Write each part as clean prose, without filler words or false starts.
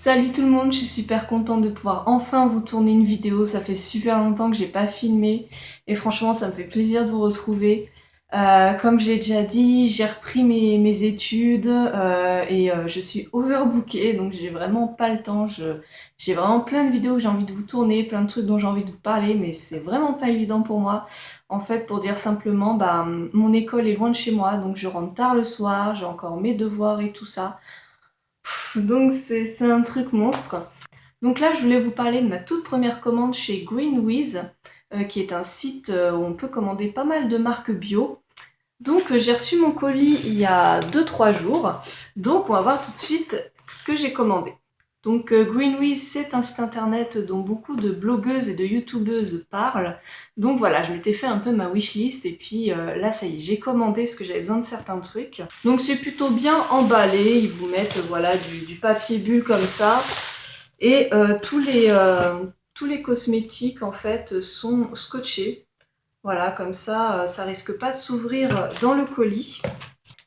Salut tout le monde, je suis super contente de pouvoir enfin vous tourner une vidéo. Ça fait super longtemps que j'ai pas filmé et franchement ça me fait plaisir de vous retrouver. Comme je l'ai déjà dit, j'ai repris mes études et je suis overbookée donc j'ai vraiment pas le temps. J'ai vraiment plein de vidéos que j'ai envie de vous tourner, plein de trucs dont j'ai envie de vous parler mais c'est vraiment pas évident pour moi. En fait, pour dire simplement, mon école est loin de chez moi donc je rentre tard le soir, j'ai encore mes devoirs et tout ça. Donc c'est un truc monstre. Donc là, je voulais vous parler de ma toute première commande chez Greenwiz, qui est un site où on peut commander pas mal de marques bio. Donc j'ai reçu mon colis il y a 2-3 jours. Donc on va voir tout de suite ce que j'ai commandé. Donc Greenwiz, c'est un site internet dont beaucoup de blogueuses et de youtubeuses parlent. Donc voilà, je m'étais fait un peu ma wishlist et puis là ça y est, j'ai commandé parce que j'avais besoin de certains trucs. Donc c'est plutôt bien emballé, ils vous mettent voilà du papier bulle comme ça. Et tous les cosmétiques en fait sont scotchés. Voilà, comme ça risque pas de s'ouvrir dans le colis.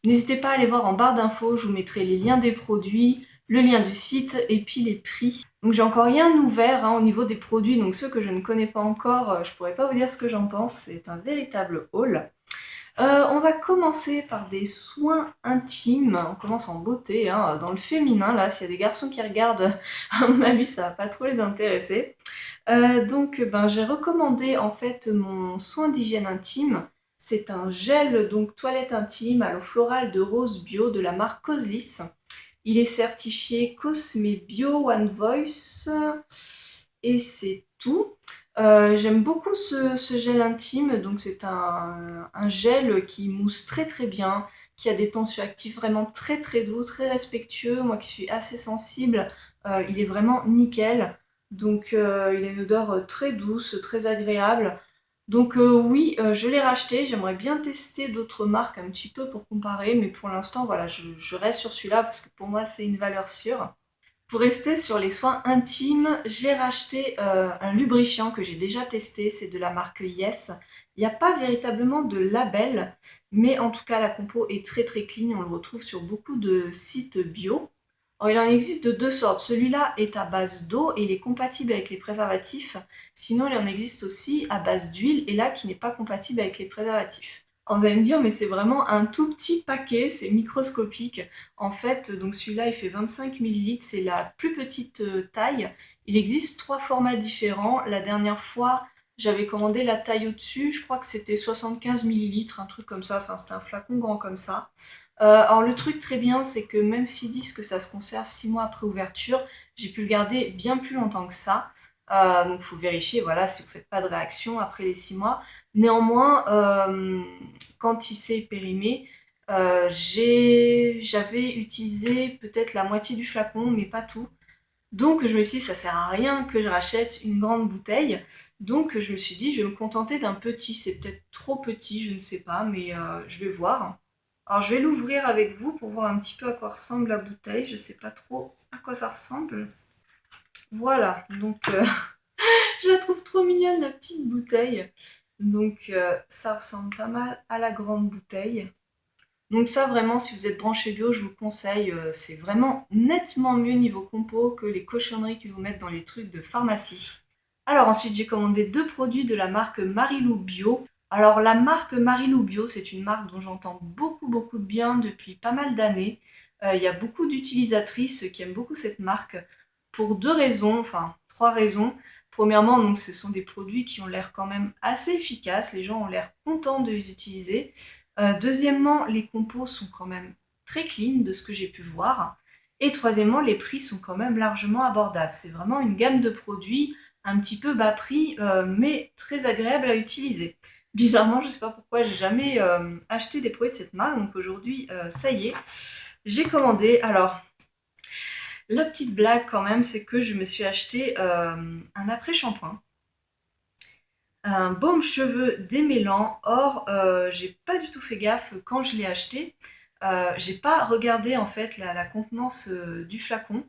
N'hésitez pas à aller voir en barre d'infos, je vous mettrai les liens des produits, le lien du site et puis les prix. Donc j'ai encore rien ouvert au niveau des produits, donc ceux que je ne connais pas encore, je pourrais pas vous dire ce que j'en pense, c'est un véritable haul. On va commencer par des soins intimes. On commence en beauté, dans le féminin. Là, s'il y a des garçons qui regardent, à mon avis, ça va pas trop les intéresser. J'ai recommandé en fait mon soin d'hygiène intime. C'est un gel donc toilette intime à l'eau florale de rose bio de la marque Coslis. Il est certifié Cosme Bio One Voice et c'est tout. J'aime beaucoup ce gel intime, donc c'est un gel qui mousse très très bien, qui a des tensioactifs vraiment très très doux, très respectueux. Moi qui suis assez sensible, il est vraiment nickel. Donc il a une odeur très douce, très agréable. Donc oui, je l'ai racheté. J'aimerais bien tester d'autres marques un petit peu pour comparer, mais pour l'instant, voilà, je reste sur celui-là parce que pour moi, c'est une valeur sûre. Pour rester sur les soins intimes, j'ai racheté un lubrifiant que j'ai déjà testé, c'est de la marque Yes. Il n'y a pas véritablement de label, mais en tout cas la compo est très très clean, on le retrouve sur beaucoup de sites bio. Alors, il en existe de deux sortes, celui-là est à base d'eau et il est compatible avec les préservatifs, sinon il en existe aussi à base d'huile et là qui n'est pas compatible avec les préservatifs. Alors, vous allez me dire, mais c'est vraiment un tout petit paquet, c'est microscopique. En fait, donc celui-là, il fait 25 millilitres, c'est la plus petite taille. Il existe trois formats différents. La dernière fois, j'avais commandé la taille au-dessus, je crois que c'était 75 millilitres, un truc comme ça, enfin c'était un flacon grand comme ça. Alors le truc très bien, c'est que même s'ils disent que ça se conserve 6 mois après ouverture, j'ai pu le garder bien plus longtemps que ça. Donc il faut vérifier, voilà, si vous ne faites pas de réaction après les 6 mois. Néanmoins, quand il s'est périmé, j'avais utilisé peut-être la moitié du flacon, mais pas tout. Donc je me suis dit, ça sert à rien que je rachète une grande bouteille. Donc je me suis dit, je vais me contenter d'un petit. C'est peut-être trop petit, je ne sais pas, mais je vais voir. Alors je vais l'ouvrir avec vous pour voir un petit peu à quoi ressemble la bouteille. Je sais pas trop à quoi ça ressemble. Voilà, donc je la trouve trop mignonne la petite bouteille. Donc ça ressemble pas mal à la grande bouteille. Donc ça vraiment, si vous êtes branché bio, je vous conseille, c'est vraiment nettement mieux niveau compo que les cochonneries qu'ils vous mettent dans les trucs de pharmacie. Alors ensuite, j'ai commandé deux produits de la marque Marilou Bio. Alors la marque Marilou Bio, c'est une marque dont j'entends beaucoup de bien depuis pas mal d'années. Il y a beaucoup d'utilisatrices qui aiment beaucoup cette marque pour deux raisons, enfin trois raisons. Premièrement, donc ce sont des produits qui ont l'air quand même assez efficaces, les gens ont l'air contents de les utiliser. Deuxièmement, les compos sont quand même très clean de ce que j'ai pu voir. Et troisièmement, les prix sont quand même largement abordables. C'est vraiment une gamme de produits un petit peu bas prix, mais très agréable à utiliser. Bizarrement, je ne sais pas pourquoi j'ai jamais acheté des produits de cette marque, donc aujourd'hui, ça y est, j'ai commandé. Alors, la petite blague quand même, c'est que je me suis acheté un après-shampoing, un baume cheveux démêlant. Or, j'ai pas du tout fait gaffe quand je l'ai acheté. J'ai pas regardé en fait la contenance du flacon.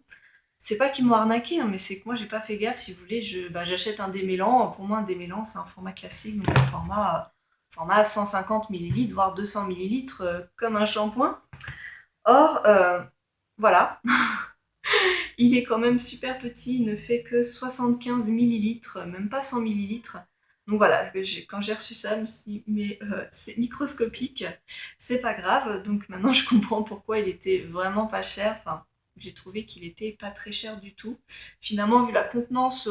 C'est pas qu'ils m'ont arnaqué, mais c'est que moi j'ai pas fait gaffe. Si vous voulez, j'achète un démêlant. Pour moi, un démêlant c'est un format classique, donc un format 150 millilitres, voire 200 millilitres, comme un shampoing. Or, voilà, Il est quand même super petit, il ne fait que 75 millilitres, même pas 100 millilitres. Donc voilà, quand j'ai reçu ça, je me suis dit, mais c'est microscopique, c'est pas grave. Donc maintenant je comprends pourquoi il était vraiment pas cher. Enfin, j'ai trouvé qu'il était pas très cher du tout. Finalement, vu la contenance,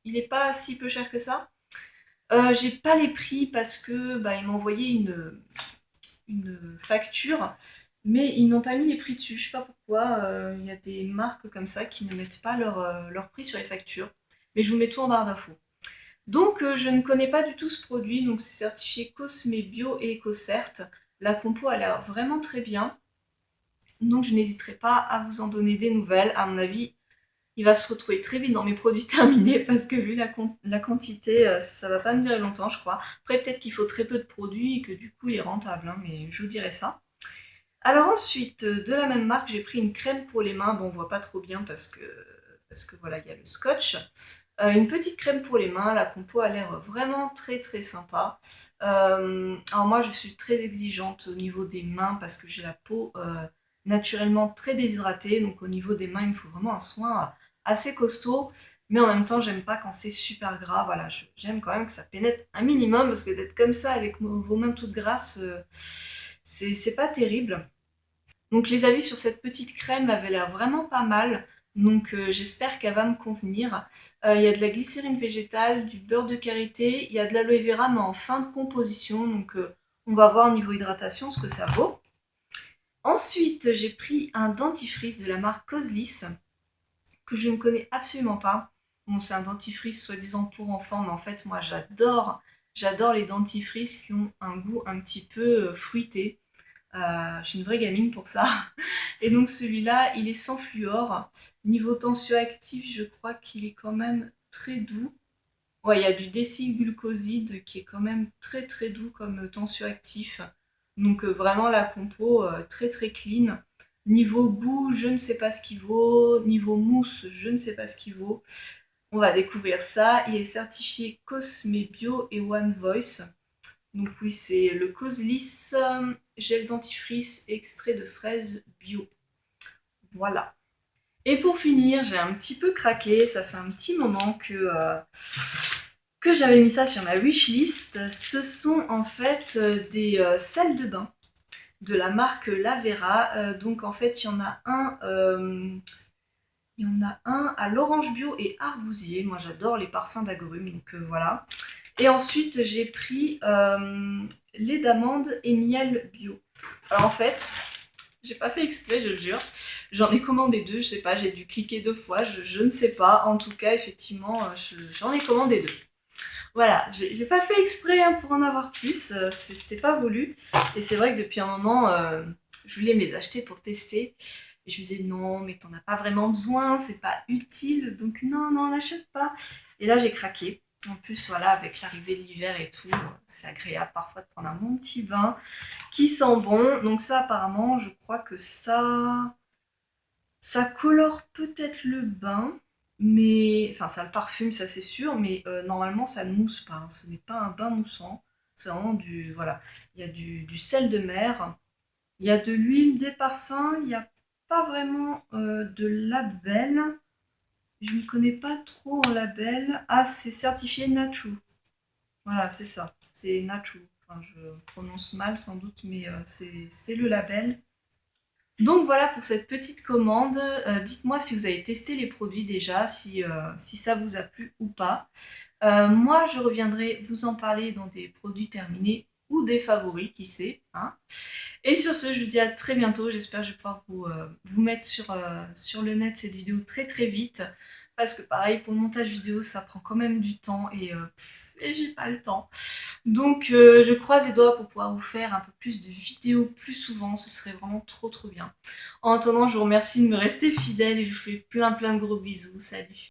il est pas si peu cher que ça. J'ai pas les prix parce que bah, ils m'ont envoyé une facture, mais ils n'ont pas mis les prix dessus. Je sais pas pourquoi. Il y a des marques comme ça qui ne mettent pas leur prix sur les factures. Mais je vous mets tout en barre d'infos. Donc je ne connais pas du tout ce produit, donc c'est certifié Cosme Bio et EcoCert. La compo a l'air vraiment très bien. Donc je n'hésiterai pas à vous en donner des nouvelles. À mon avis, il va se retrouver très vite dans mes produits terminés parce que vu la quantité, ça va pas me durer longtemps, je crois. Après, peut-être qu'il faut très peu de produits et que du coup, il est rentable, hein, mais je vous dirai ça. Alors ensuite, de la même marque, j'ai pris une crème pour les mains. Bon, on voit pas trop bien parce que voilà, il y a le scotch. Une petite crème pour les mains, la compo a l'air vraiment très très sympa. Alors moi je suis très exigeante au niveau des mains parce que j'ai la peau naturellement très déshydratée, donc au niveau des mains il me faut vraiment un soin assez costaud, mais en même temps j'aime pas quand c'est super gras, voilà, j'aime quand même que ça pénètre un minimum parce que d'être comme ça avec vos mains toutes grasses, c'est pas terrible. Donc les avis sur cette petite crème avaient l'air vraiment pas mal. Donc j'espère qu'elle va me convenir. Il y a de la glycérine végétale, du beurre de karité, il y a de l'aloe vera mais en fin de composition. Donc on va voir au niveau hydratation ce que ça vaut. Ensuite j'ai pris un dentifrice de la marque Coslis que je ne connais absolument pas. Bon, c'est un dentifrice soi-disant pour enfants, mais en fait moi j'adore les dentifrices qui ont un goût un petit peu fruité. Je suis une vraie gamine pour ça. Et donc celui-là, il est sans fluor. Niveau tensioactif, je crois qu'il est quand même très doux. Ouais, il y a du décylglucoside qui est quand même très très doux comme tensioactif. Donc vraiment la compo très très clean. Niveau goût, je ne sais pas ce qu'il vaut. Niveau mousse, je ne sais pas ce qu'il vaut. On va découvrir ça. Il est certifié Cosme Bio et One Voice. Donc oui, c'est le Coslis gel dentifrice extrait de fraise bio. Voilà. Et pour finir, j'ai un petit peu craqué. Ça fait un petit moment que j'avais mis ça sur ma wishlist. Ce sont en fait des sels de bain de la marque Lavera. Donc en fait, il y en a un à l'orange bio et arbousier. Moi, j'adore les parfums d'agrumes, donc voilà. Et ensuite, j'ai pris lait d'amande et miel bio. Alors en fait, j'ai pas fait exprès, je le jure. J'en ai commandé deux, je sais pas, j'ai dû cliquer 2 fois, je ne sais pas. En tout cas, effectivement, j'en ai commandé 2. Voilà, j'ai pas fait exprès hein, pour en avoir plus, c'était pas voulu. Et c'est vrai que depuis un moment, je voulais me les acheter pour tester. Et je me disais non, mais t'en as pas vraiment besoin, c'est pas utile, donc non, non, l'achète pas. Et là, j'ai craqué. En plus, voilà, avec l'arrivée de l'hiver et tout, c'est agréable parfois de prendre un bon petit bain qui sent bon. Donc ça, apparemment, je crois que ça colore peut-être le bain, mais enfin ça le parfume, ça c'est sûr, mais normalement ça ne mousse pas, hein. Ce n'est pas un bain moussant, c'est vraiment voilà, il y a du sel de mer, il y a de l'huile, des parfums, il n'y a pas vraiment de label. Je ne connais pas trop en label. Ah, c'est certifié Nachu. Voilà, c'est ça, c'est Nachu. Enfin, je prononce mal sans doute, mais c'est le label. Donc voilà pour cette petite commande. Dites-moi si vous avez testé les produits déjà, si ça vous a plu ou pas. Moi, je reviendrai vous en parler dans des produits terminés ou des favoris, qui sait, hein. Et sur ce, je vous dis à très bientôt. J'espère que je vais pouvoir vous mettre sur le net cette vidéo très très vite. Parce que pareil, pour le montage vidéo, ça prend quand même du temps et j'ai pas le temps. Donc je croise les doigts pour pouvoir vous faire un peu plus de vidéos plus souvent, ce serait vraiment trop trop bien. En attendant, je vous remercie de me rester fidèle et je vous fais plein plein de gros bisous, salut!